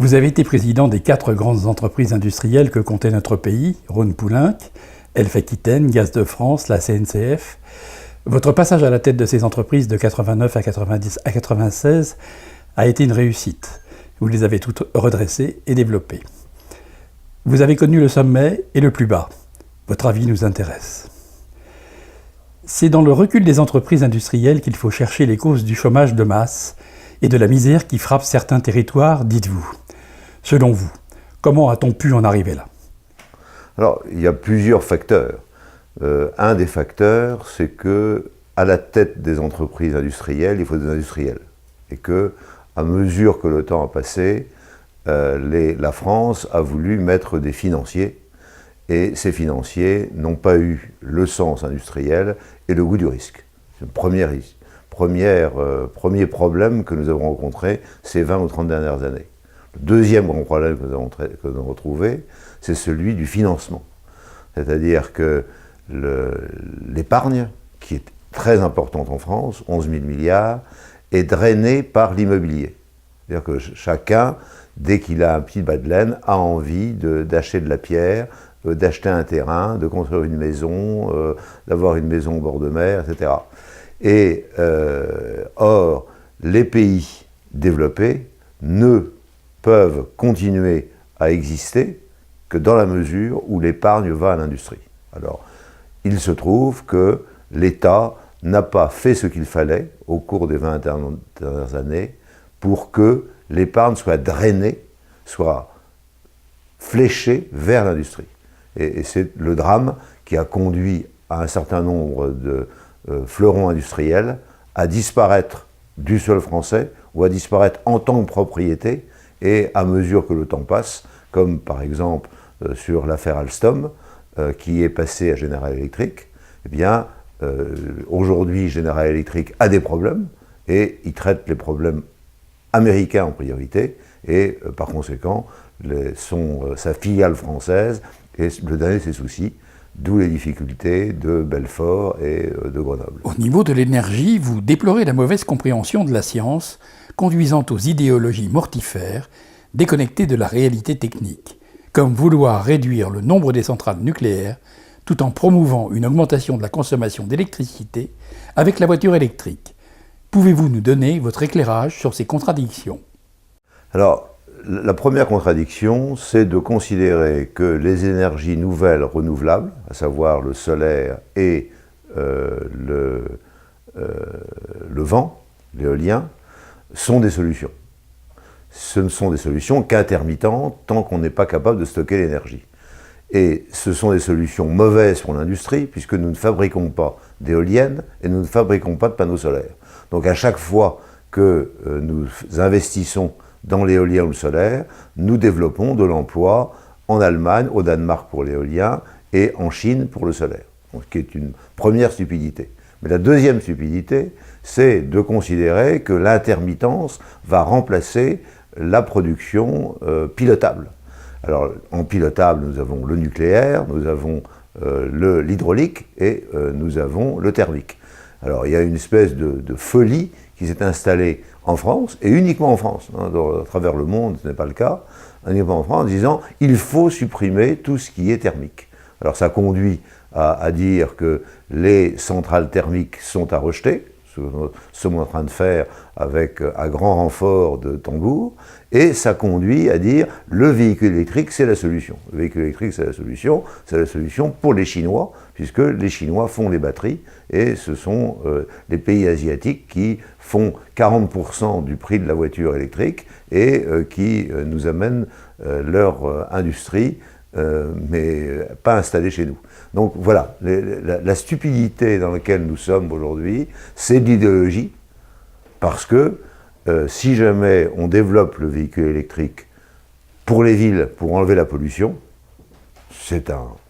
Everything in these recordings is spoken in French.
Vous avez été président des 4 grandes entreprises industrielles que comptait notre pays, Rhône-Poulenc, Elf Aquitaine, Gaz de France, la CNCF. Votre passage à la tête de ces entreprises de 89 à 90 à 96 a été une réussite. Vous les avez toutes redressées et développées. Vous avez connu le sommet et le plus bas. Votre avis nous intéresse. C'est dans le recul des entreprises industrielles qu'il faut chercher les causes du chômage de masse et de la misère qui frappe certains territoires, dites-vous. Selon vous, comment a-t-on pu en arriver là? Alors, il y a plusieurs facteurs. Un des facteurs, c'est que à la tête des entreprises industrielles, il faut des industriels. Et que, à mesure que le temps a passé, la France a voulu mettre des financiers. Et ces financiers n'ont pas eu le sens industriel et le goût du risque. C'est le premier problème que nous avons rencontré ces 20 ou 30 dernières années. Le deuxième grand problème que nous avons retrouvé, c'est celui du financement. C'est-à-dire que l'épargne, qui est très importante en France, 11 000 milliards, est drainée par l'immobilier. C'est-à-dire que chacun, dès qu'il a un petit bas de laine, a envie d'acheter de la pierre, d'acheter un terrain, de construire une maison, d'avoir une maison au bord de mer, etc. Et or, les pays développés ne peuvent continuer à exister que dans la mesure où l'épargne va à l'industrie. Alors, il se trouve que l'État n'a pas fait ce qu'il fallait au cours des 20 dernières années pour que l'épargne soit drainée, soit fléchée vers l'industrie. Et c'est le drame qui a conduit à un certain nombre de fleurons industriels à disparaître du sol français ou à disparaître en tant que propriété, et à mesure que le temps passe, comme par exemple sur l'affaire Alstom, qui est passée à General Electric, eh bien, aujourd'hui, General Electric a des problèmes, et il traite les problèmes américains en priorité, et par conséquent, sa filiale française est le dernier de ses soucis, d'où les difficultés de Belfort et de Grenoble. Au niveau de l'énergie, vous déplorez la mauvaise compréhension de la science, conduisant aux idéologies mortifères, déconnectées de la réalité technique, comme vouloir réduire le nombre des centrales nucléaires, tout en promouvant une augmentation de la consommation d'électricité avec la voiture électrique. Pouvez-vous nous donner votre éclairage sur ces contradictions? Alors, la première contradiction, c'est de considérer que les énergies nouvelles renouvelables, à savoir le solaire et le vent, l'éolien, sont des solutions. Ce ne sont des solutions qu'intermittentes tant qu'on n'est pas capable de stocker l'énergie. Et ce sont des solutions mauvaises pour l'industrie, puisque nous ne fabriquons pas d'éoliennes et nous ne fabriquons pas de panneaux solaires. Donc à chaque fois que nous investissons dans l'éolien ou le solaire, nous développons de l'emploi en Allemagne, au Danemark pour l'éolien et en Chine pour le solaire. Donc, ce qui est une première stupidité. Mais la deuxième stupidité, c'est de considérer que l'intermittence va remplacer la production pilotable. Alors, en pilotable, nous avons le nucléaire, nous avons l'hydraulique et nous avons le thermique. Alors, il y a une espèce de folie qui s'est installée en France, et uniquement en France, hein, à travers le monde, ce n'est pas le cas, uniquement en France, en disant « il faut supprimer tout ce qui est thermique ». Alors ça conduit à dire que les centrales thermiques sont à rejeter, ce que nous sommes en train de faire avec un grand renfort de tambour, et ça conduit à dire le véhicule électrique c'est la solution. Le véhicule électrique c'est la solution pour les Chinois, puisque les Chinois font les batteries, et ce sont les pays asiatiques qui font 40% du prix de la voiture électrique, et qui nous amènent leur industrie, mais pas installée chez nous. Donc voilà, la stupidité dans laquelle nous sommes aujourd'hui, c'est de l'idéologie, parce que si jamais on développe le véhicule électrique pour les villes, pour enlever la pollution,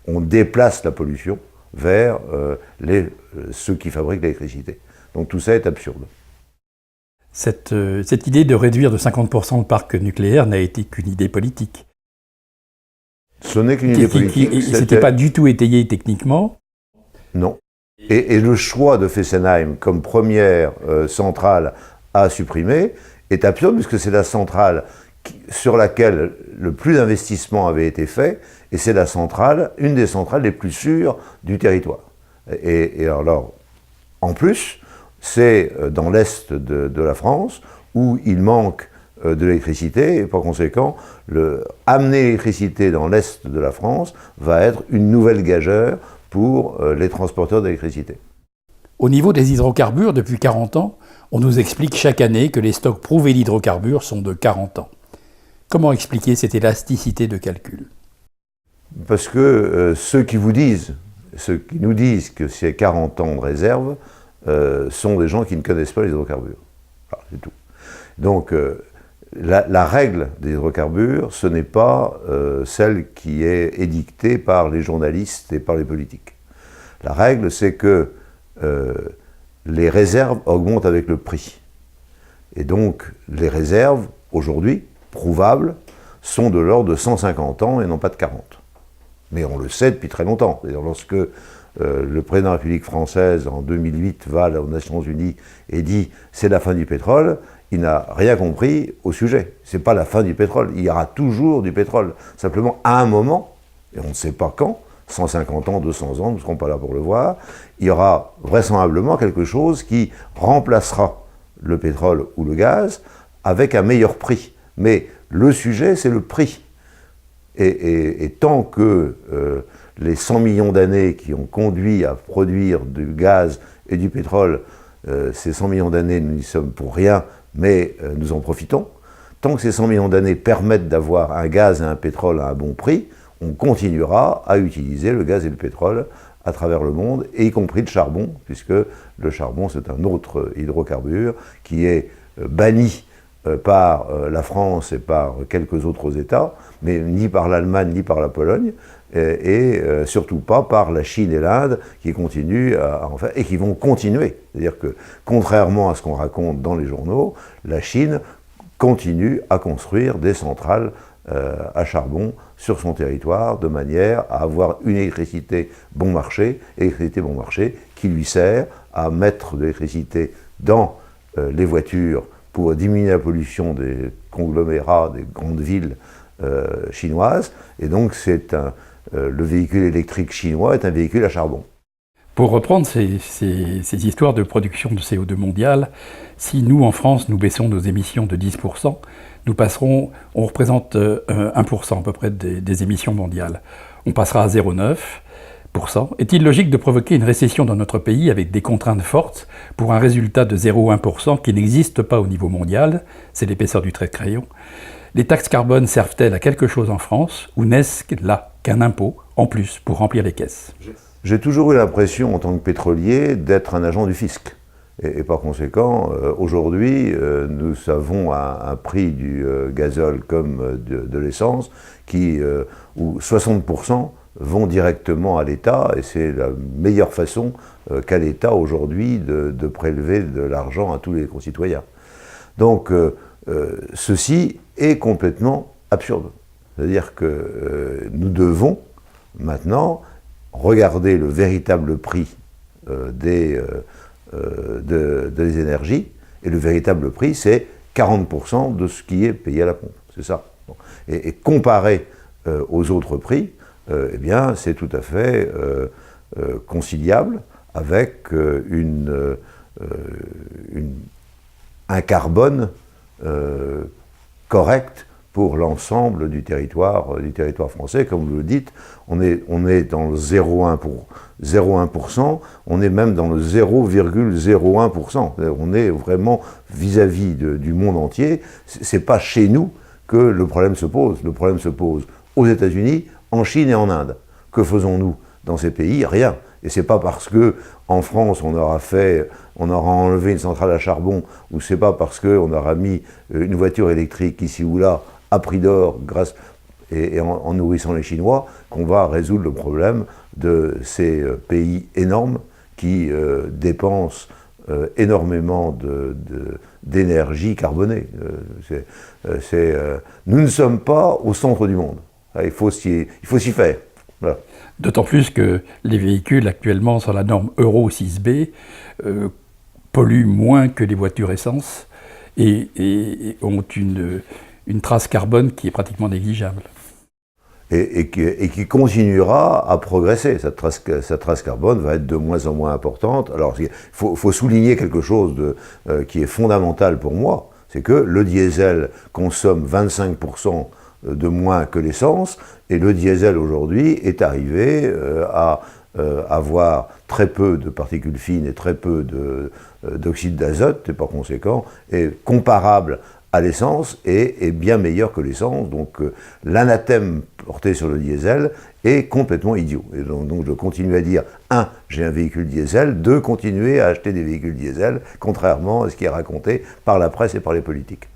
on déplace la pollution vers ceux qui fabriquent l'électricité. Donc tout ça est absurde. Cette idée de réduire de 50% le parc nucléaire n'a été qu'une idée politique. Ce n'est qu'une idée politique. Ce n'était pas du tout étayé techniquement. Non. Et le choix de Fessenheim comme première centrale à supprimer est absurde, puisque c'est la centrale sur laquelle le plus d'investissement avait été fait, et c'est la centrale, une des centrales les plus sûres du territoire. Et alors, en plus, c'est dans l'est de la France où il manque de l'électricité, et par conséquent, amener l'électricité dans l'est de la France va être une nouvelle gageure pour les transporteurs d'électricité. Au niveau des hydrocarbures, depuis 40 ans, on nous explique chaque année que les stocks prouvés d'hydrocarbures sont de 40 ans. Comment expliquer cette élasticité de calcul? Parce que ceux qui nous disent que c'est 40 ans de réserve, sont des gens qui ne connaissent pas les hydrocarbures. Voilà, c'est tout. Donc, la règle des hydrocarbures, ce n'est pas celle qui est édictée par les journalistes et par les politiques. La règle, c'est que les réserves augmentent avec le prix. Et donc, les réserves, aujourd'hui, prouvables, sont de l'ordre de 150 ans et non pas de 40. Mais on le sait depuis très longtemps. C'est-à-dire lorsque le président de la République française, en 2008, va aux Nations Unies et dit « c'est la fin du pétrole », il n'a rien compris au sujet. Ce n'est pas la fin du pétrole, il y aura toujours du pétrole. Simplement, à un moment, et on ne sait pas quand, 150 ans, 200 ans, nous ne serons pas là pour le voir, il y aura vraisemblablement quelque chose qui remplacera le pétrole ou le gaz avec un meilleur prix. Mais le sujet, c'est le prix. Et tant que les 100 millions d'années qui ont conduit à produire du gaz et du pétrole, ces 100 millions d'années, nous n'y sommes pour rien, mais nous en profitons. Tant que ces 100 millions d'années permettent d'avoir un gaz et un pétrole à un bon prix, on continuera à utiliser le gaz et le pétrole à travers le monde, et y compris le charbon, puisque le charbon, c'est un autre hydrocarbure qui est banni par la France et par quelques autres États, mais ni par l'Allemagne ni par la Pologne, et surtout pas par la Chine et l'Inde qui continuent à en faire, et qui vont continuer. C'est-à-dire que, contrairement à ce qu'on raconte dans les journaux, la Chine continue à construire des centrales à charbon sur son territoire, de manière à avoir une électricité bon marché qui lui sert à mettre de l'électricité dans les voitures pour diminuer la pollution des conglomérats, des grandes villes chinoises. Et donc le véhicule électrique chinois est un véhicule à charbon. Pour reprendre ces histoires de production de CO2 mondiale, si nous, en France, nous baissons nos émissions de 10%, on représente 1% à peu près des émissions mondiales. On passera à 0,9%. Est-il logique de provoquer une récession dans notre pays avec des contraintes fortes pour un résultat de 0,1% qui n'existe pas au niveau mondial? C'est l'épaisseur du trait de crayon. Les taxes carbone servent-elles à quelque chose en France ou n'est-ce là qu'un impôt en plus pour remplir les caisses? J'ai toujours eu l'impression, en tant que pétrolier, d'être un agent du fisc. Et par conséquent, aujourd'hui, nous avons un prix du gazole comme de l'essence où 60% vont directement à l'État, et c'est la meilleure façon qu'a l'État aujourd'hui de prélever de l'argent à tous les concitoyens. Donc, ceci est complètement absurde. C'est-à-dire que nous devons maintenant regarder le véritable prix des énergies, et le véritable prix, c'est 40% de ce qui est payé à la pompe. C'est ça. Bon. Et comparé aux autres prix, eh bien, c'est tout à fait conciliable avec un carbone correct pour l'ensemble du territoire français. Comme vous le dites, on est dans le 0,1%, on est même dans le 0,01%. On est vraiment vis-à-vis du monde entier. C'est pas chez nous que le problème se pose. Le problème se pose aux États-Unis, en Chine et en Inde. Que faisons-nous dans ces pays? Rien. Et c'est pas parce que en France on aura enlevé une centrale à charbon, ou c'est pas parce qu'on aura mis une voiture électrique ici ou là à prix d'or, en nourrissant les Chinois, qu'on va résoudre le problème de ces pays énormes qui dépensent énormément d'énergie carbonée. Nous ne sommes pas au centre du monde. Il faut s'y faire. Voilà. D'autant plus que les véhicules actuellement sur la norme Euro 6B polluent moins que les voitures essence et ont une trace carbone qui est pratiquement négligeable. Et qui continuera à progresser. Cette trace carbone va être de moins en moins importante. Alors, il faut souligner quelque chose qui est fondamental pour moi, c'est que le diesel consomme 25% de moins que l'essence, et le diesel aujourd'hui est arrivé à avoir très peu de particules fines et très peu d'oxyde d'azote, et par conséquent est comparable à l'essence et est bien meilleur que l'essence. Donc l'anathème porté sur le diesel est complètement idiot. Et donc je continue à dire, 1, j'ai un véhicule diesel, 2, continuer à acheter des véhicules diesel, contrairement à ce qui est raconté par la presse et par les politiques.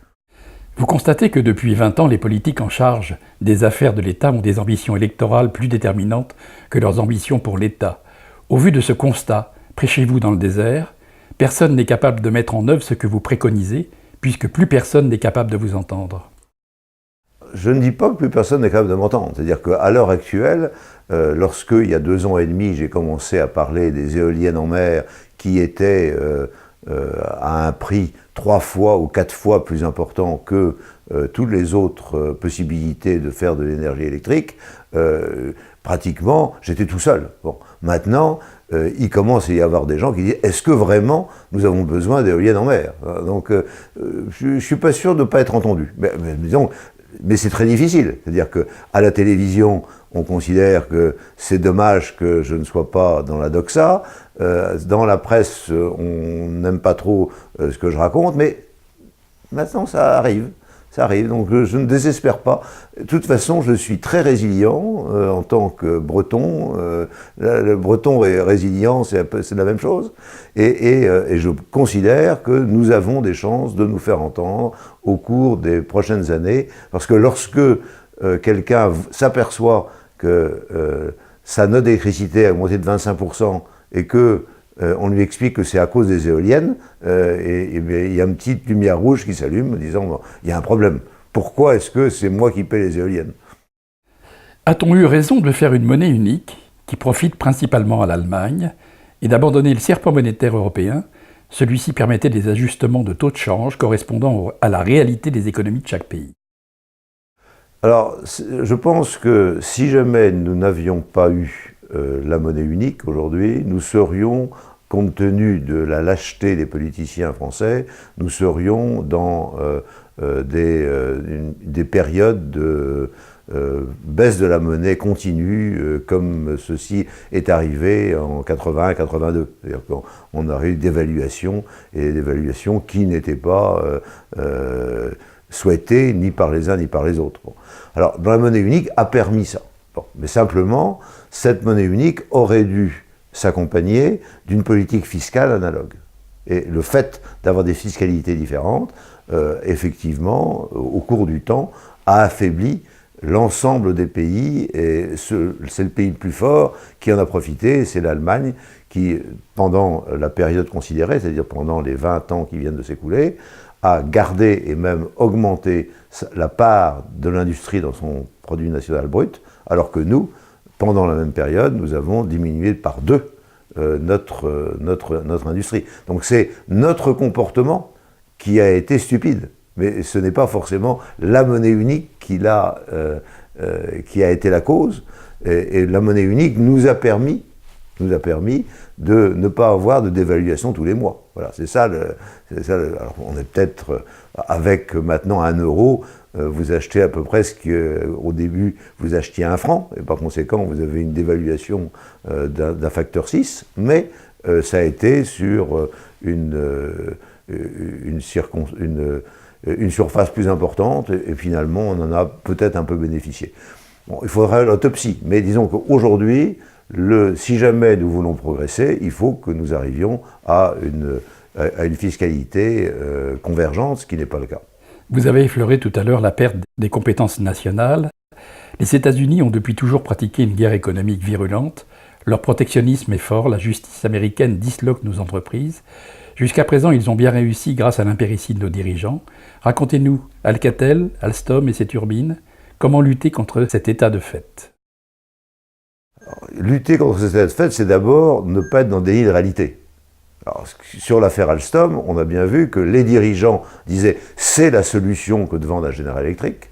Vous constatez que depuis 20 ans, les politiques en charge des affaires de l'État ont des ambitions électorales plus déterminantes que leurs ambitions pour l'État. Au vu de ce constat, prêchez-vous dans le désert, personne n'est capable de mettre en œuvre ce que vous préconisez, puisque plus personne n'est capable de vous entendre. Je ne dis pas que plus personne n'est capable de m'entendre. C'est-à-dire qu'à l'heure actuelle, lorsque, il y a 2 ans et demi, j'ai commencé à parler des éoliennes en mer qui étaient à un prix 3 fois ou 4 fois plus important que toutes les autres possibilités de faire de l'énergie électrique, pratiquement, j'étais tout seul. Bon. Maintenant, il commence à y avoir des gens qui disent « Est-ce que vraiment nous avons besoin d'éoliennes en mer ?» Donc, je ne suis pas sûr de ne pas être entendu. Mais c'est très difficile. C'est-à-dire qu'à la télévision, on considère que c'est dommage que je ne sois pas dans la doxa. Dans la presse, on n'aime pas trop ce que je raconte, mais maintenant ça arrive. Ça arrive, donc je ne désespère pas. De toute façon, je suis très résilient en tant que breton. Le breton est résilient, c'est la même chose. Et je considère que nous avons des chances de nous faire entendre au cours des prochaines années, parce que lorsque quelqu'un s'aperçoit que sa note d'électricité a augmenté de 25% et que on lui explique que c'est à cause des éoliennes, et il y a une petite lumière rouge qui s'allume en disant bon, il y a un problème. Pourquoi est-ce que c'est moi qui paie les éoliennes? A-t-on eu raison de faire une monnaie unique qui profite principalement à l'Allemagne et d'abandonner le serpent monétaire européen? Celui-ci permettait des ajustements de taux de change correspondant à la réalité des économies de chaque pays. Alors, je pense que si jamais nous n'avions pas eu la monnaie unique aujourd'hui, nous serions, compte tenu de la lâcheté des politiciens français, nous serions dans des périodes de baisse de la monnaie continue, comme ceci est arrivé en 81-82. C'est-à-dire qu'on aurait eu d'évaluations, et d'évaluations qui n'étaient pas souhaitées ni par les uns ni par les autres. Bon. Alors, la monnaie unique a permis ça. Bon, mais simplement, cette monnaie unique aurait dû s'accompagner d'une politique fiscale analogue. Et le fait d'avoir des fiscalités différentes, effectivement, au cours du temps, a affaibli l'ensemble des pays, et c'est le pays le plus fort qui en a profité, c'est l'Allemagne, qui, pendant la période considérée, c'est-à-dire pendant les 20 ans qui viennent de s'écouler, a gardé et même augmenté la part de l'industrie dans son produit national brut, alors que nous, pendant la même période, nous avons diminué par 2 notre industrie. Donc c'est notre comportement qui a été stupide, mais ce n'est pas forcément la monnaie unique qui a été la cause, et la monnaie unique nous a permis de ne pas avoir de dévaluation tous les mois. Voilà, c'est ça. Alors on est peut-être, avec maintenant 1 euro, vous achetez à peu près ce qu'au début vous achetiez 1 franc, et par conséquent vous avez une dévaluation d'un facteur 6, mais ça a été sur une surface plus importante, et finalement on en a peut-être un peu bénéficié. Bon, il faudra l'autopsie, mais disons qu'aujourd'hui, si jamais nous voulons progresser, il faut que nous arrivions à une fiscalité convergente, ce qui n'est pas le cas. Vous avez effleuré tout à l'heure la perte des compétences nationales. Les États-Unis ont depuis toujours pratiqué une guerre économique virulente. Leur protectionnisme est fort, la justice américaine disloque nos entreprises. Jusqu'à présent, ils ont bien réussi grâce à l'impéritie de nos dirigeants. Racontez-nous, Alcatel, Alstom et ses turbines, comment lutter contre cet état de fait? Alors, lutter contre cet état de fait, c'est d'abord ne pas être dans le déni de réalité. Alors, sur l'affaire Alstom, on a bien vu que les dirigeants disaient « c'est la solution que de vendre à General Electric ».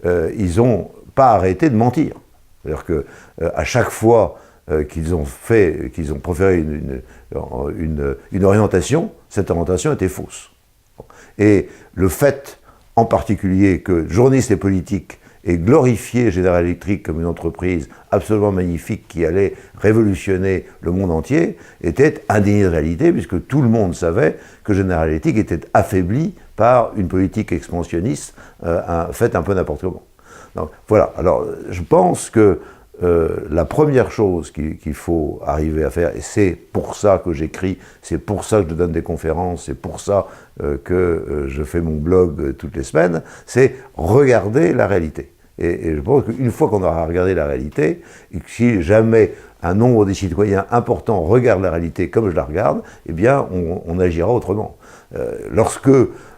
Ils n'ont pas arrêté de mentir. C'est-à-dire qu'à chaque fois qu'ils ont préféré une orientation, cette orientation était fausse. Et le fait, en particulier, que journalistes et politiques aient glorifié General Electric comme une entreprise absolument magnifique qui allait révolutionner le monde entier, était indigné de réalité, puisque tout le monde savait que General Electric était affaibli par une politique expansionniste faite un peu n'importe comment. Donc, voilà, alors je pense que la première chose qu'il faut arriver à faire, et c'est pour ça que j'écris, c'est pour ça que je donne des conférences, c'est pour ça que je fais mon blog toutes les semaines, c'est regarder la réalité. Et je pense qu'une fois qu'on aura regardé la réalité, et que si jamais un nombre des citoyens importants regarde la réalité comme je la regarde, eh bien on agira autrement. Lorsque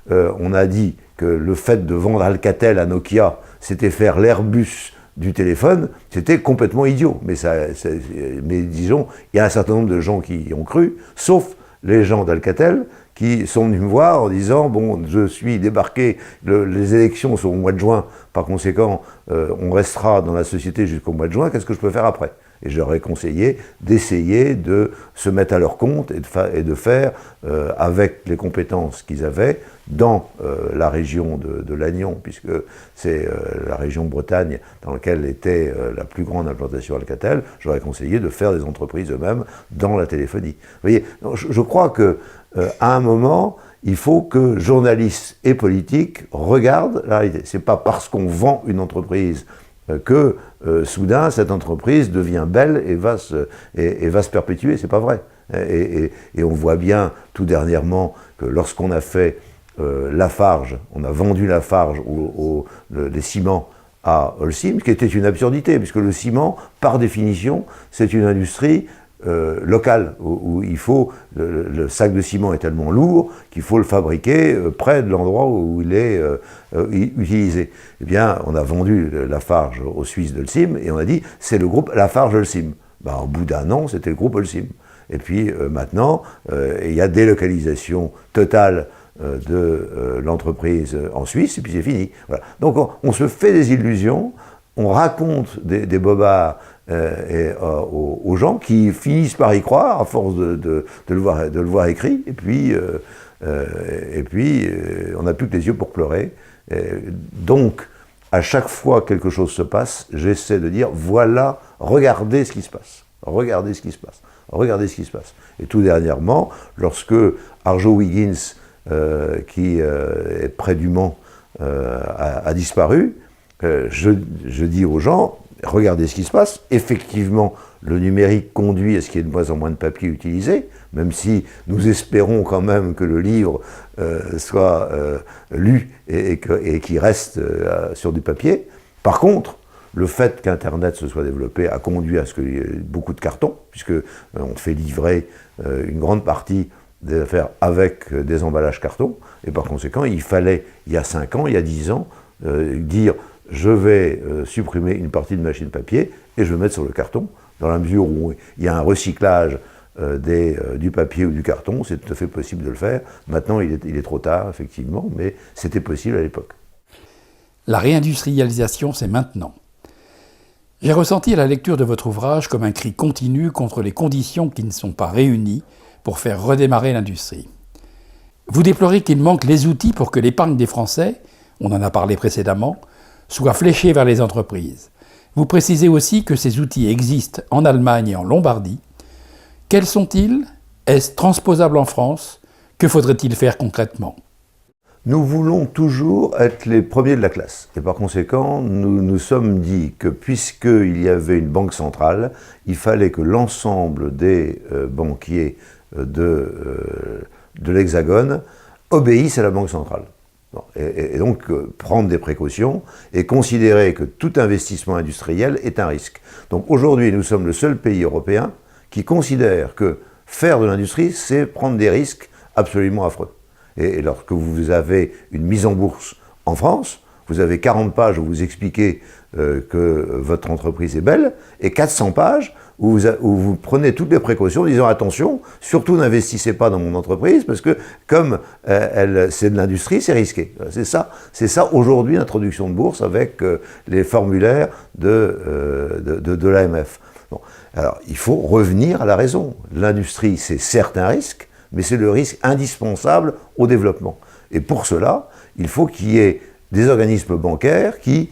on a dit que le fait de vendre Alcatel à Nokia, c'était faire l'Airbus du téléphone, c'était complètement idiot. Mais disons, il y a un certain nombre de gens qui y ont cru, sauf les gens d'Alcatel, qui sont venus me voir en disant « bon, je suis débarqué, les élections sont au mois de juin, par conséquent, on restera dans la société jusqu'au mois de juin, qu'est-ce que je peux faire après ?» Et je leur ai conseillé d'essayer de se mettre à leur compte et de faire, avec les compétences qu'ils avaient, dans la région de Lannion, puisque c'est la région Bretagne dans laquelle était la plus grande implantation Alcatel, je leur ai conseillé de faire des entreprises eux-mêmes dans la téléphonie. Vous voyez, je crois que à un moment, il faut que journalistes et politiques regardent la réalité. C'est pas parce qu'on vend une entreprise que soudain cette entreprise devient belle et va se perpétuer, c'est pas vrai. Et on voit bien tout dernièrement que lorsqu'on a fait Lafarge, on a vendu Lafarge, les ciments à Holcim, ce qui était une absurdité, puisque le ciment, par définition, c'est une industrie locale, où il faut, le sac de ciment est tellement lourd qu'il faut le fabriquer près de l'endroit où il est utilisé. Eh bien, on a vendu Lafarge aux Suisses d'Holcim, et on a dit, c'est le groupe Lafarge-Holcim. Ben, au bout d'un an, c'était le groupe Holcim. Et puis maintenant, il y a délocalisation totale de l'entreprise en Suisse, et puis c'est fini. Voilà. Donc on se fait des illusions, on raconte des bobards aux gens qui finissent par y croire à force de le voir écrit, et puis on n'a plus que les yeux pour pleurer. Donc, à chaque fois que quelque chose se passe, j'essaie de dire, voilà, regardez ce qui se passe. Regardez ce qui se passe. Regardez ce qui se passe. Et tout dernièrement, lorsque Arjo Wiggins, qui est près du Mans, a disparu, je dis aux gens, regardez ce qui se passe. Effectivement, le numérique conduit à ce qu'il y ait de moins en moins de papier utilisé, même si nous espérons quand même que le livre soit lu et qu'il reste sur du papier. Par contre, le fait qu'Internet se soit développé a conduit à ce qu'il y ait beaucoup de cartons, puisque on fait livrer une grande partie des affaires avec des emballages carton, et par conséquent, il fallait, il y a 5 ans, il y a 10 ans, dire je vais supprimer une partie de machine papier et je vais mettre sur le carton, dans la mesure où il y a un recyclage du papier ou du carton, c'est tout à fait possible de le faire. Maintenant, il est trop tard, effectivement, mais c'était possible à l'époque. La réindustrialisation, c'est maintenant. J'ai ressenti à la lecture de votre ouvrage comme un cri continu contre les conditions qui ne sont pas réunies pour faire redémarrer l'industrie. Vous déplorez qu'il manque les outils pour que l'épargne des Français, on en a parlé précédemment, soit fléchée vers les entreprises. Vous précisez aussi que ces outils existent en Allemagne et en Lombardie. Quels sont-ils? Est-ce transposable en France? Que faudrait-il faire concrètement? Nous voulons toujours être les premiers de la classe. Et par conséquent, nous nous sommes dit que puisqu'il y avait une banque centrale, il fallait que l'ensemble des banquiers de l'Hexagone obéissent à la banque centrale. Et donc prendre des précautions et considérer que tout investissement industriel est un risque. Donc aujourd'hui, nous sommes le seul pays européen qui considère que faire de l'industrie, c'est prendre des risques absolument affreux. Et lorsque vous avez une mise en bourse en France, vous avez 40 pages où vous expliquez que votre entreprise est belle, et 400 pages où vous prenez toutes les précautions en disant attention, surtout n'investissez pas dans mon entreprise, parce que comme c'est de l'industrie, c'est risqué. C'est ça aujourd'hui l'introduction de bourse avec les formulaires de l'AMF. Bon. Alors, il faut revenir à la raison. L'industrie, c'est certes un risque, mais c'est le risque indispensable au développement. Et pour cela, il faut qu'il y ait des organismes bancaires qui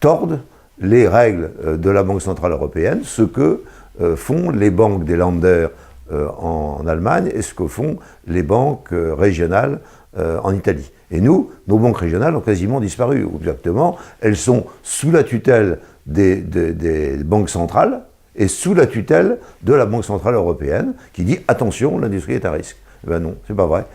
tordent les règles de la Banque Centrale Européenne, ce que font les banques des Länder en Allemagne et ce que font les banques régionales en Italie. Et nous, nos banques régionales ont quasiment disparu. Exactement, elles sont sous la tutelle des banques centrales et sous la tutelle de la Banque Centrale Européenne qui dit « Attention, l'industrie est un risque ». Eh ben non, c'est pas vrai.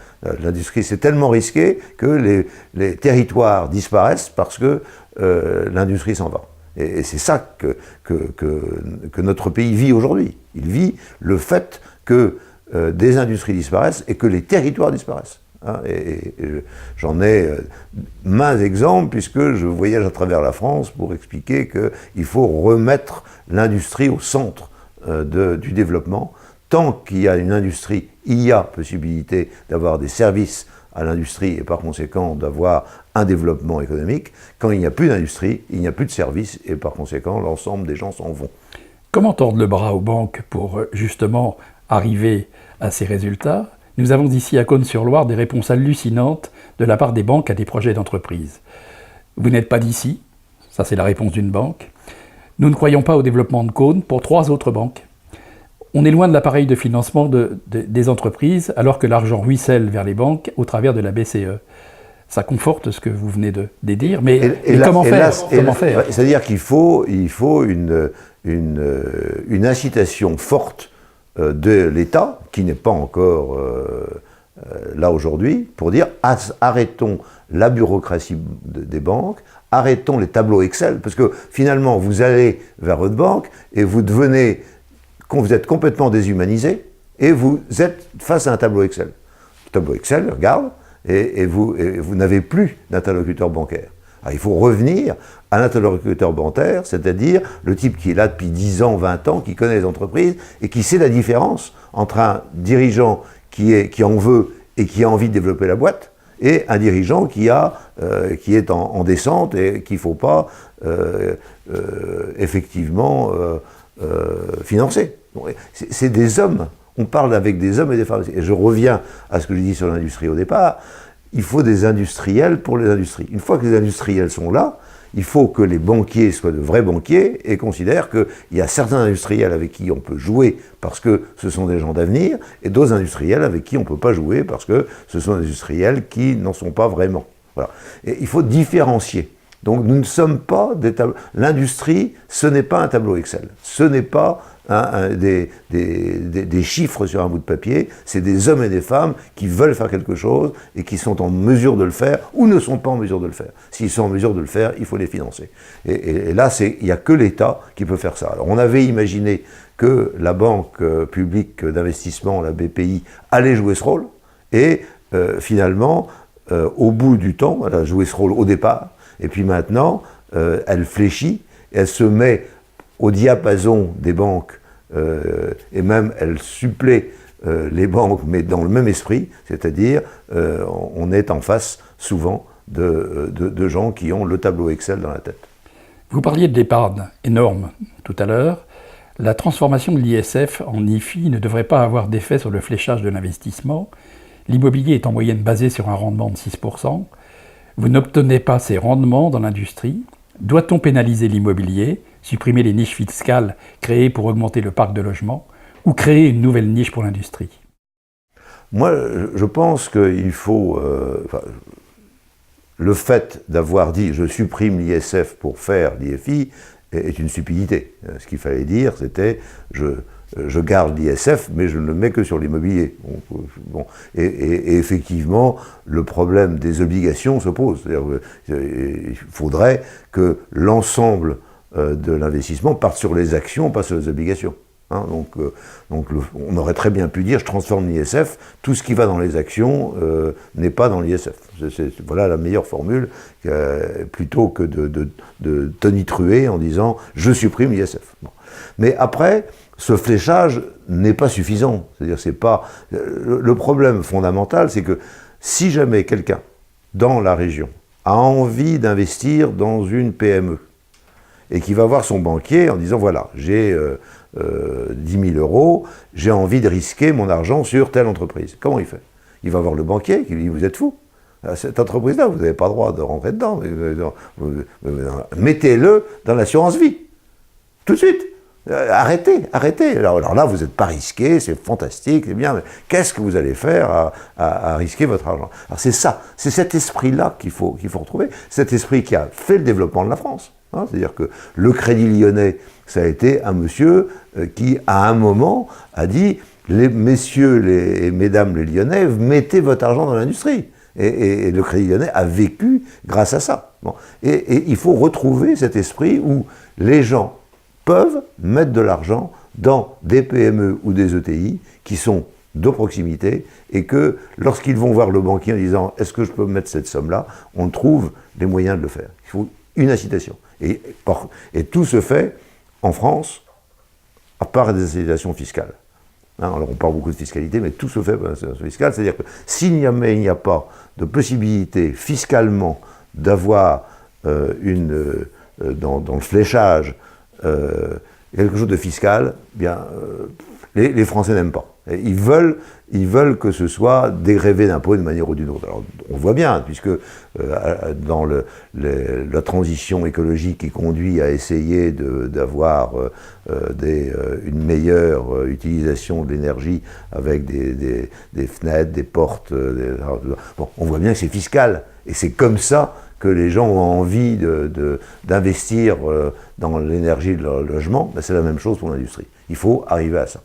L'industrie, c'est tellement risqué que les territoires disparaissent parce que l'industrie s'en va. Et c'est ça que notre pays vit aujourd'hui. Il vit le fait que des industries disparaissent et que les territoires disparaissent. Hein, et j'en ai maints exemples puisque je voyage à travers la France pour expliquer qu'il faut remettre l'industrie au centre du développement. Tant qu'il y a une industrie, il y a possibilité d'avoir des services à l'industrie et par conséquent d'avoir un développement économique. Quand il n'y a plus d'industrie, il n'y a plus de services et par conséquent l'ensemble des gens s'en vont. Comment tordre le bras aux banques pour justement arriver à ces résultats ? Nous avons ici à Cosne-sur-Loire des réponses hallucinantes de la part des banques à des projets d'entreprise. Vous n'êtes pas d'ici, ça c'est la réponse d'une banque. Nous ne croyons pas au développement de Cosne pour 3 autres banques. On est loin de l'appareil de financement des entreprises alors que l'argent ruisselle vers les banques au travers de la BCE. Ça conforte ce que vous venez de dire, mais comment faire ? C'est-à-dire qu'il faut une incitation forte de l'État, qui n'est pas encore là aujourd'hui, pour dire arrêtons la bureaucratie des banques, arrêtons les tableaux Excel, parce que finalement vous allez vers votre banque et vous êtes complètement déshumanisé et vous êtes face à un tableau Excel. Le tableau Excel, regarde, et vous n'avez plus d'interlocuteur bancaire. Alors, il faut revenir à l'interlocuteur bancaire, c'est-à-dire le type qui est là depuis 10 ans, 20 ans, qui connaît les entreprises et qui sait la différence entre un dirigeant qui en veut et qui a envie de développer la boîte et un dirigeant qui est en descente et qu'il ne faut pas effectivement financer. C'est des hommes. On parle avec des hommes et des femmes. Et je reviens à ce que j'ai dit sur l'industrie au départ. Il faut des industriels pour les industries. Une fois que les industriels sont là, il faut que les banquiers soient de vrais banquiers et considèrent qu'il y a certains industriels avec qui on peut jouer parce que ce sont des gens d'avenir et d'autres industriels avec qui on ne peut pas jouer parce que ce sont des industriels qui n'en sont pas vraiment. Voilà. Et il faut différencier. Donc nous ne sommes pas des tableaux. L'industrie, ce n'est pas un tableau Excel. Ce n'est pas des chiffres sur un bout de papier. C'est des hommes et des femmes qui veulent faire quelque chose et qui sont en mesure de le faire ou ne sont pas en mesure de le faire. S'ils sont en mesure de le faire, il faut les financer. Et là, il n'y a que l'État qui peut faire ça. Alors on avait imaginé que la Banque publique d'investissement, la BPI, allait jouer ce rôle. Et finalement, au bout du temps, elle a joué ce rôle au départ. Et puis maintenant, elle fléchit, elle se met au diapason des banques, et même elle supplée les banques, mais dans le même esprit, c'est-à-dire on est en face souvent de gens qui ont le tableau Excel dans la tête. Vous parliez de l'épargne énorme tout à l'heure. La transformation de l'ISF en IFI ne devrait pas avoir d'effet sur le fléchage de l'investissement. L'immobilier est en moyenne basé sur un rendement de 6%. Vous n'obtenez pas ces rendements dans l'industrie. Doit-on pénaliser l'immobilier, supprimer les niches fiscales créées pour augmenter le parc de logements, ou créer une nouvelle niche pour l'industrie ? Moi, je pense qu'il faut... le fait d'avoir dit « je supprime l'ISF pour faire l'IFI » est une stupidité. Ce qu'il fallait dire, c'était « je garde l'ISF, mais je ne le mets que sur l'immobilier ». Bon. Et effectivement, le problème des obligations se pose. Il faudrait que l'ensemble de l'investissement parte sur les actions, pas sur les obligations. Hein, on aurait très bien pu dire, je transforme l'ISF, tout ce qui va dans les actions n'est pas dans l'ISF. Voilà la meilleure formule, plutôt que de tonitruer en disant, je supprime l'ISF. Bon. Mais après, ce fléchage n'est pas suffisant. C'est-à-dire, c'est pas... Le problème fondamental, c'est que si jamais quelqu'un, dans la région, a envie d'investir dans une PME, et qui va voir son banquier en disant, voilà, j'ai 10 000 euros, j'ai envie de risquer mon argent sur telle entreprise. Comment il fait? Il va voir le banquier qui lui dit, vous êtes fou. Cette entreprise-là, vous n'avez pas le droit de rentrer dedans. Mettez-le dans l'assurance vie. Tout de suite. Arrêtez. Alors là, vous n'êtes pas risqué, c'est fantastique, c'est bien, mais qu'est-ce que vous allez faire à risquer votre argent? Alors c'est ça, c'est cet esprit-là qu'il faut retrouver, cet esprit qui a fait le développement de la France. Hein, c'est-à-dire que le Crédit Lyonnais, ça a été un monsieur qui, à un moment, a dit « Messieurs et mesdames les Lyonnais, mettez votre argent dans l'industrie ». Et le Crédit Lyonnais a vécu grâce à ça. Bon. Et il faut retrouver cet esprit où les gens peuvent mettre de l'argent dans des PME ou des ETI qui sont de proximité et que lorsqu'ils vont voir le banquier en disant « Est-ce que je peux mettre cette somme-là ?», on trouve les moyens de le faire. Il faut une incitation. Et tout se fait en France par des incitations fiscales. Hein, alors on parle beaucoup de fiscalité, mais tout se fait par des incitations fiscales. C'est-à-dire que s'il n'y a pas de possibilité fiscalement d'avoir dans le fléchage quelque chose de fiscal, bien, les Français n'aiment pas. Ils veulent que ce soit dégrévé d'impôts d'une manière ou d'une autre. Alors, on voit bien, puisque dans la transition écologique qui conduit à essayer d'avoir une meilleure utilisation de l'énergie avec des fenêtres, des portes, bon, on voit bien que c'est fiscal. Et c'est comme ça que les gens ont envie d'investir dans l'énergie de leur logement. Ben, c'est la même chose pour l'industrie. Il faut arriver à ça.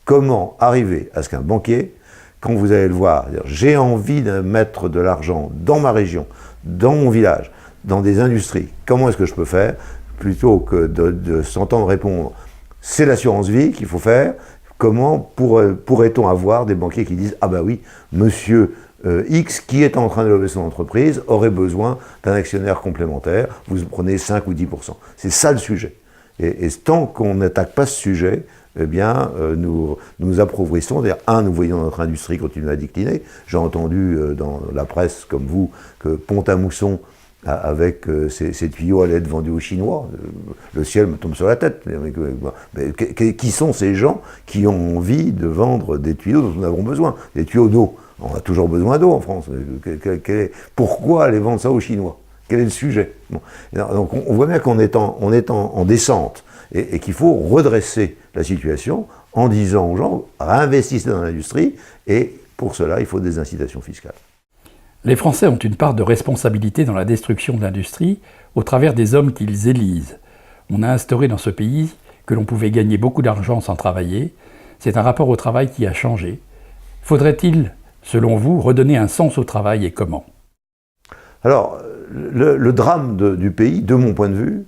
Comment arriver à ce qu'un banquier, quand vous allez le voir, j'ai envie de mettre de l'argent dans ma région, dans mon village, dans des industries, comment est-ce que je peux faire, plutôt que de s'entendre répondre, c'est l'assurance vie qu'il faut faire, comment pourrait-on avoir des banquiers qui disent, ah ben oui, monsieur X, qui est en train de lever son entreprise, aurait besoin d'un actionnaire complémentaire, vous prenez 5 ou 10%. C'est ça le sujet. Et tant qu'on n'attaque pas ce sujet, eh bien, nous appauvrissons. C'est-à-dire, nous voyons notre industrie continuer à décliner. J'ai entendu dans la presse, comme vous, que Pont-à-Mousson, avec ses tuyaux, allaient être vendus aux Chinois. Le ciel me tombe sur la tête. Mais qui sont ces gens qui ont envie de vendre des tuyaux dont nous avons besoin? Des tuyaux d'eau. On a toujours besoin d'eau en France. Pourquoi aller vendre ça aux Chinois? Quel est le sujet? Bon. Donc on voit bien qu'on est en descente et qu'il faut redresser la situation en disant aux gens, réinvestissez dans l'industrie, et pour cela, il faut des incitations fiscales. Les Français ont une part de responsabilité dans la destruction de l'industrie au travers des hommes qu'ils élisent. On a instauré dans ce pays que l'on pouvait gagner beaucoup d'argent sans travailler. C'est un rapport au travail qui a changé. Faudrait-il, selon vous, redonner un sens au travail et comment? Alors, le drame du pays, de mon point de vue,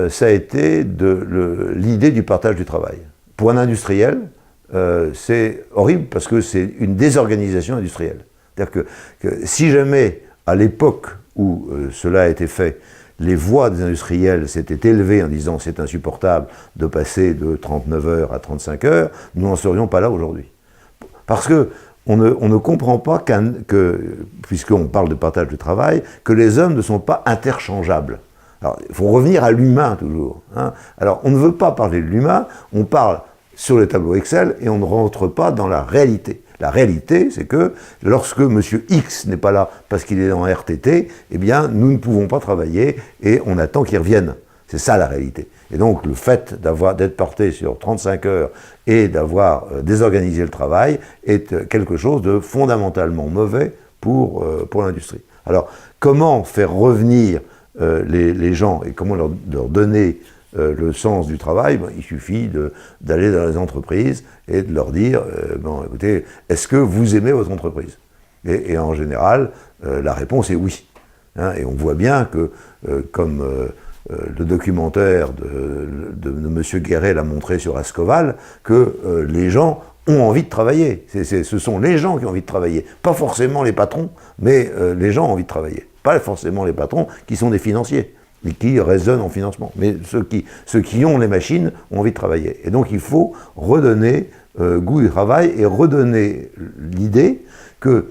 ça a été l'idée du partage du travail. Pour un industriel, c'est horrible parce que c'est une désorganisation industrielle. C'est-à-dire que si jamais, à l'époque où cela a été fait, les voix des industriels s'étaient élevées en disant c'est insupportable de passer de 39 heures à 35 heures, nous n'en serions pas là aujourd'hui. Parce que on ne comprend pas puisqu'on parle de partage du travail, que les hommes ne sont pas interchangeables. Alors, il faut revenir à l'humain toujours. Hein. Alors, on ne veut pas parler de l'humain, on parle sur les tableaux Excel et on ne rentre pas dans la réalité. La réalité, c'est que lorsque M. X n'est pas là parce qu'il est en RTT, eh bien, nous ne pouvons pas travailler et on attend qu'il revienne. C'est ça la réalité. Et donc, le fait d'être porté sur 35 heures et d'avoir désorganisé le travail est quelque chose de fondamentalement mauvais pour l'industrie. Alors, comment faire revenir les gens et comment leur donner le sens du travail? Il suffit d'aller dans les entreprises et de leur dire écoutez, est-ce que vous aimez votre entreprise? Et en général, la réponse est oui. Hein, et on voit bien que, comme le documentaire de M. Guéret l'a montré sur Ascoval, que les gens ont envie de travailler. Ce sont les gens qui ont envie de travailler. Pas forcément les patrons, mais les gens ont envie de travailler. Pas forcément les patrons qui sont des financiers et qui raisonnent en financement. Mais ceux qui ont les machines ont envie de travailler. Et donc il faut redonner goût du travail et redonner l'idée que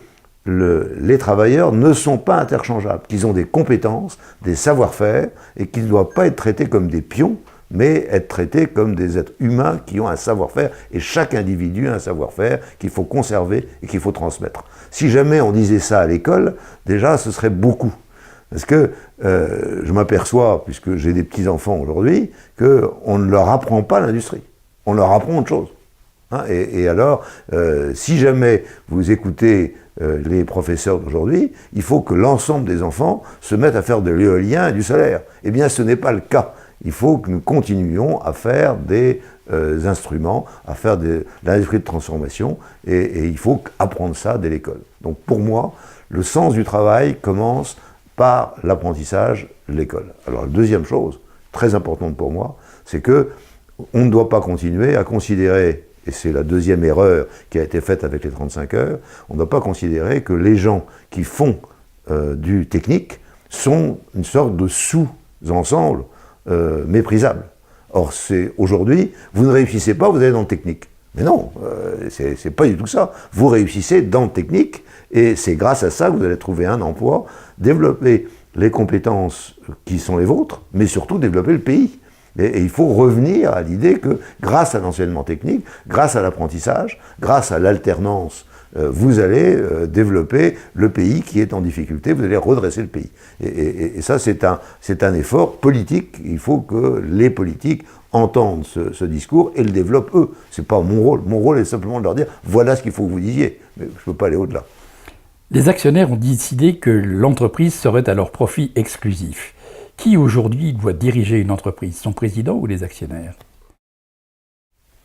les travailleurs ne sont pas interchangeables, qu'ils ont des compétences, des savoir-faire, et qu'ils ne doivent pas être traités comme des pions, mais être traités comme des êtres humains qui ont un savoir-faire, et chaque individu a un savoir-faire qu'il faut conserver et qu'il faut transmettre. Si jamais on disait ça à l'école, déjà ce serait beaucoup. Parce que je m'aperçois, puisque j'ai des petits-enfants aujourd'hui, qu'on ne leur apprend pas l'industrie, on leur apprend autre chose. Hein, et alors, si jamais vous écoutez les professeurs d'aujourd'hui, il faut que l'ensemble des enfants se mettent à faire de l'éolien et du solaire. Eh bien, ce n'est pas le cas. Il faut que nous continuions à faire des instruments, à faire de l'industrie de transformation, et il faut apprendre ça dès l'école. Donc pour moi, le sens du travail commence par l'apprentissage de l'école. Alors la deuxième chose, très importante pour moi, c'est que on ne doit pas continuer à considérer, et c'est la deuxième erreur qui a été faite avec les 35 heures, on ne doit pas considérer que les gens qui font du technique sont une sorte de sous-ensemble méprisable. Or, aujourd'hui, vous ne réussissez pas, vous allez dans le technique. Mais non, c'est pas du tout ça. Vous réussissez dans le technique, et c'est grâce à ça que vous allez trouver un emploi, développer les compétences qui sont les vôtres, mais surtout développer le pays. Et il faut revenir à l'idée que grâce à l'enseignement technique, grâce à l'apprentissage, grâce à l'alternance, vous allez développer le pays qui est en difficulté, vous allez redresser le pays. Et ça, c'est un effort politique. Il faut que les politiques entendent ce discours et le développent eux. C'est pas mon rôle. Mon rôle est simplement de leur dire voilà ce qu'il faut que vous disiez. Mais je ne peux pas aller au-delà. Les actionnaires ont décidé que l'entreprise serait à leur profit exclusif. Qui aujourd'hui doit diriger une entreprise, son président ou les actionnaires?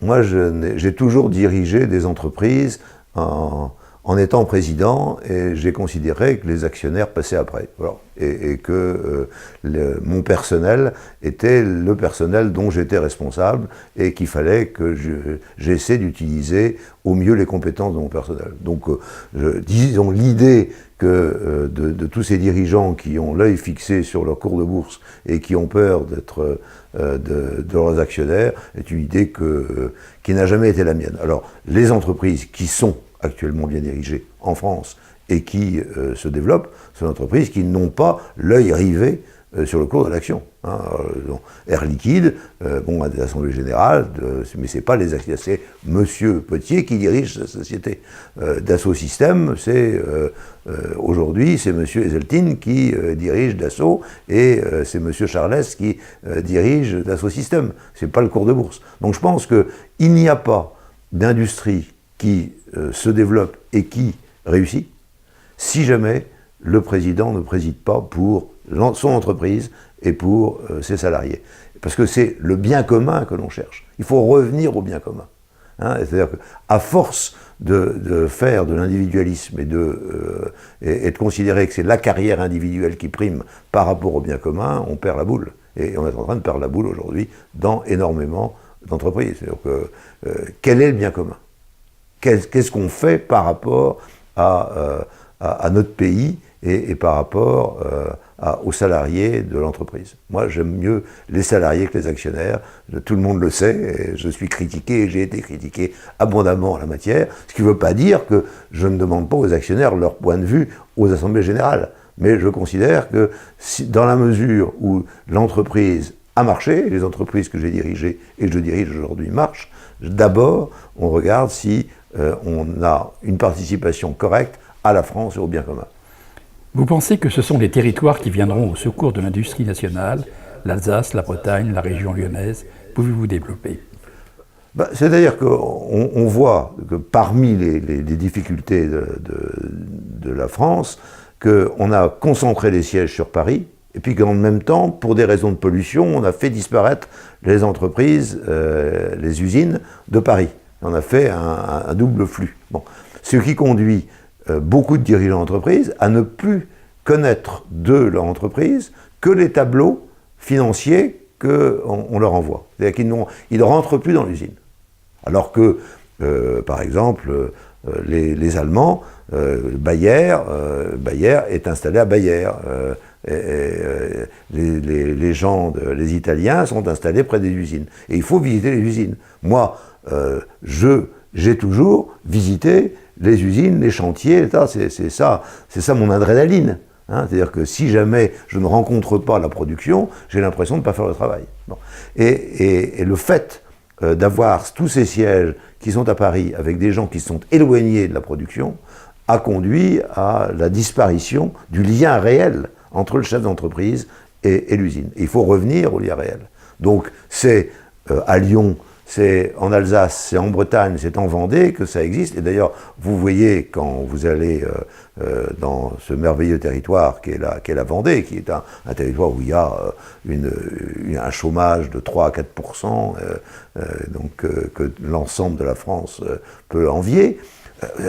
Moi, j'ai toujours dirigé des entreprises en étant président, et j'ai considéré que les actionnaires passaient après. Voilà. Et que mon personnel était le personnel dont j'étais responsable, et qu'il fallait que j'essaie d'utiliser au mieux les compétences de mon personnel. Donc, disons, l'idée que de tous ces dirigeants qui ont l'œil fixé sur leur cours de bourse et qui ont peur d'être de leurs actionnaires est une idée qui n'a jamais été la mienne. Alors, les entreprises qui sont actuellement bien dirigées en France et qui se développent sont des entreprises qui n'ont pas l'œil rivé sur le cours de l'action. Hein. Air Liquide, à des assemblées générales, mais c'est pas les actionnaires, c'est Monsieur Potier qui dirige sa société. Dassault Systèmes, aujourd'hui, c'est Monsieur Ezeltine qui dirige Dassault, et c'est Monsieur Charles qui dirige Dassault Systèmes. C'est pas le cours de bourse. Donc je pense qu'il n'y a pas d'industrie qui se développe et qui réussit si jamais le président ne préside pas pour son entreprise et pour ses salariés. Parce que c'est le bien commun que l'on cherche. Il faut revenir au bien commun. Hein, c'est-à-dire qu'à force de faire de l'individualisme et de considérer que c'est la carrière individuelle qui prime par rapport au bien commun, on perd la boule. Et on est en train de perdre la boule aujourd'hui dans énormément d'entreprises. C'est-à-dire que quel est le bien commun ? Qu'est-ce qu'on fait par rapport à notre pays et par rapport aux salariés de l'entreprise. Moi, j'aime mieux les salariés que les actionnaires. Tout le monde le sait, et je suis critiqué, et j'ai été critiqué abondamment en la matière, ce qui ne veut pas dire que je ne demande pas aux actionnaires leur point de vue aux assemblées générales. Mais je considère que dans la mesure où l'entreprise a marché, les entreprises que j'ai dirigées et que je dirige aujourd'hui marchent, d'abord, on regarde si on a une participation correcte à la France et au bien commun. Vous pensez que ce sont les territoires qui viendront au secours de l'industrie nationale, l'Alsace, la Bretagne, la région lyonnaise? Pouvez-vous développer? C'est-à-dire qu'on voit que parmi les difficultés de la France, qu'on a concentré les sièges sur Paris, et puis qu'en même temps, pour des raisons de pollution, on a fait disparaître les entreprises, les usines de Paris. On a fait un double flux. Bon. Ce qui conduit beaucoup de dirigeants d'entreprise à ne plus connaître de leur entreprise que les tableaux financiers qu'on leur envoie. C'est-à-dire qu'ils ne rentrent plus dans l'usine. Alors que, par exemple, les Allemands, Bayer est installé à Bayer. Les Italiens sont installés près des usines. Et il faut visiter les usines. Moi, j'ai toujours visité les usines, les chantiers, c'est ça mon adrénaline. Hein, c'est-à-dire que si jamais je ne rencontre pas la production, j'ai l'impression de ne pas faire le travail. Bon. Et le fait d'avoir tous ces sièges qui sont à Paris avec des gens qui sont éloignés de la production a conduit à la disparition du lien réel entre le chef d'entreprise et l'usine. Il faut revenir au lien réel. Donc c'est à Lyon, c'est en Alsace, c'est en Bretagne, c'est en Vendée que ça existe. Et d'ailleurs, vous voyez quand vous allez dans ce merveilleux territoire qu'est la Vendée, qui est un territoire où il y a un chômage de 3 à 4%, que l'ensemble de la France peut envier,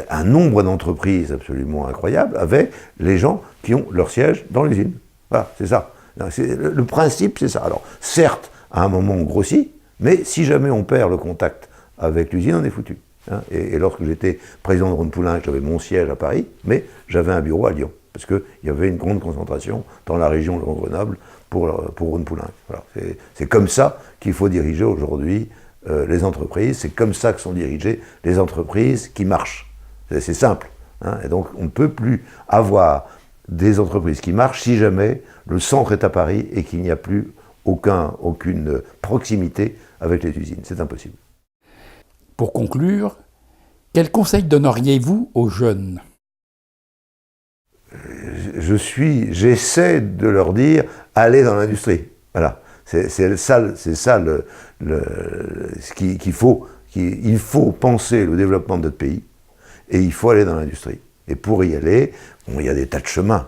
un nombre d'entreprises absolument incroyable avec les gens qui ont leur siège dans l'usine. Voilà, c'est ça. Le principe, c'est ça. Alors, certes, à un moment, on grossit, mais si jamais on perd le contact avec l'usine, on est foutu. Hein. Et lorsque j'étais président de Rhône-Poulenc, j'avais mon siège à Paris, mais j'avais un bureau à Lyon, parce qu'il y avait une grande concentration dans la région de Grenoble pour Rhône-Poulenc. Voilà. C'est comme ça qu'il faut diriger aujourd'hui les entreprises, c'est comme ça que sont dirigées les entreprises qui marchent. C'est simple. Hein. Et donc on ne peut plus avoir des entreprises qui marchent si jamais le centre est à Paris et qu'il n'y a plus aucune proximité avec les usines. C'est impossible. Pour conclure, quel conseil donneriez-vous aux jeunes ? J'essaie de leur dire, allez dans l'industrie. Voilà. C'est ça ce qu'il faut. Il faut penser le développement de notre pays et il faut aller dans l'industrie. Et pour y aller, bon, il y a des tas de chemins.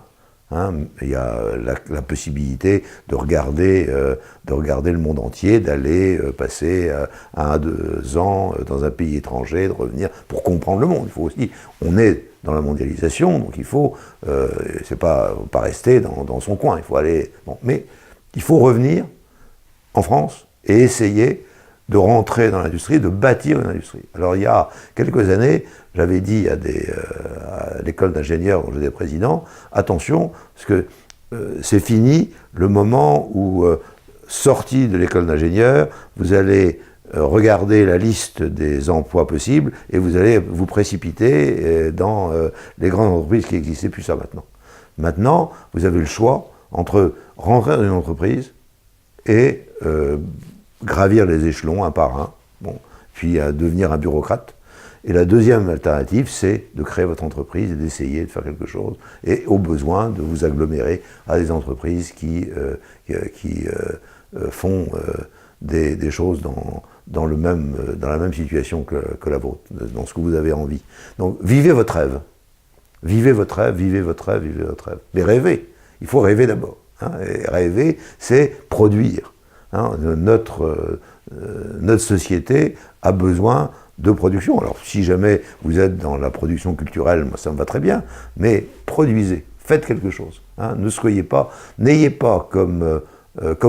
Hein, il y a la possibilité de regarder le monde entier, d'aller passer 1 à 2 ans dans un pays étranger, de revenir pour comprendre le monde. Il faut aussi, on est dans la mondialisation, donc il faut, c'est pas rester dans son coin. Il faut aller, bon, mais il faut revenir en France et essayer de rentrer dans l'industrie, de bâtir une industrie. Alors il y a quelques années, j'avais dit à l'école d'ingénieurs dont j'étais président, attention, parce que c'est fini le moment où, sorti de l'école d'ingénieurs, vous allez regarder la liste des emplois possibles et vous allez vous précipiter dans les grandes entreprises qui n'existaient plus ça maintenant. Maintenant, vous avez le choix entre rentrer dans une entreprise et gravir les échelons un par un, bon, puis devenir un bureaucrate. Et la deuxième alternative, c'est de créer votre entreprise et d'essayer de faire quelque chose, et au besoin de vous agglomérer à des entreprises qui font des choses dans la même situation que la vôtre, dans ce que vous avez envie. Donc vivez votre rêve. Vivez votre rêve, vivez votre rêve, vivez votre rêve. Mais rêvez. Il faut rêver d'abord. Hein. Et rêver, c'est produire. Hein. Notre société a besoin de production. Alors, si jamais vous êtes dans la production culturelle, moi, ça me va très bien, mais produisez, faites quelque chose. Hein. N'ayez pas comme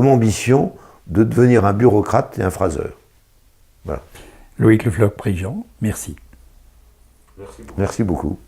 ambition de devenir un bureaucrate et un phraseur. Voilà. Loïc Le Floch-Prigent, merci. Merci beaucoup.